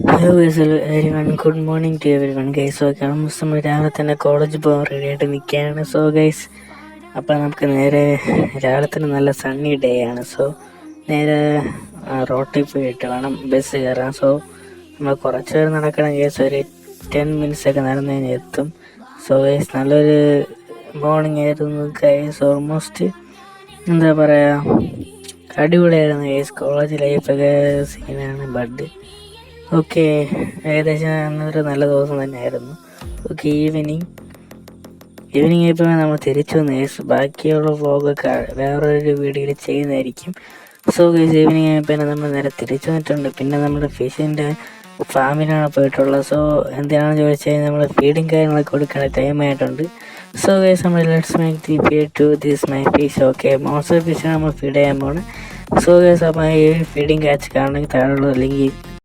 Hello guys, everyone good morning to everyone guys. Okay, almost നമ്മൾ രാവിലെ തന്നെ college പോകാൻ ready ആയിട്ട് നിൽക്കുകയാണ്. സോ ഗൈസ്, അപ്പം നമുക്ക് നേരെ രാവിലെ തന്നെ നല്ല സണ്ണി ഡേ ആണ്. സോ നേരെ റോട്ടിൽ പോയിട്ട് വേണം ബസ് കയറാൻ. സോ നമ്മൾ കുറച്ച് പേര് നടക്കണം ഗൈസ്, ഒരു 10 minutes ഒക്കെ നടന്നു കഴിഞ്ഞാൽ എത്തും. സോ ഗൈസ്, നല്ലൊരു മോർണിംഗ് ആയിരുന്നു ഗൈസ്. ഓൾമോസ്റ്റ് എന്താ പറയുക, അടിപൊളിയായിരുന്നു ഗൈസ്. കോളേജ് ലൈഫൊക്കെ സീനാണ്. ഓക്കെ, ഏകദേശം അന്നൊരു നല്ല ദിവസം തന്നെയായിരുന്നു. ഓക്കെ, ഈവനിങ് ആയപ്പോൾ നമ്മൾ തിരിച്ചു വന്ന് ഗൈസ്. ബാക്കിയുള്ള വ്ളോഗൊക്കെ വേറൊരു വീഡിയോയിൽ ചെയ്യുന്നതായിരിക്കും. സോ ഗൈസ്, ഈവനിങ് ആയപ്പോൾ നമ്മൾ നേരെ തിരിച്ചു വന്നിട്ടുണ്ട്. പിന്നെ നമ്മുടെ ഫിഷിൻ്റെ ഫാമിലാണ് പോയിട്ടുള്ളത്. സോ എന്താണെന്ന് ചോദിച്ചു കഴിഞ്ഞാൽ നമ്മൾ ഫീഡിങ് കാര്യങ്ങളൊക്കെ കൊടുക്കേണ്ട ടൈം ആയിട്ടുണ്ട്. സോ ഗൈസ്, നമ്മൾ let's make the feed to this my fish. Okay, monster ഫിഷാണ് നമ്മൾ ഫീഡ് ചെയ്യാൻ പോകുന്നത്. സോ ഗൈസ്, അപ്പോൾ ഈ ഫീഡിങ് കാച്ച് കാണണമെങ്കിൽ താഴെയുള്ള ലിങ്ക്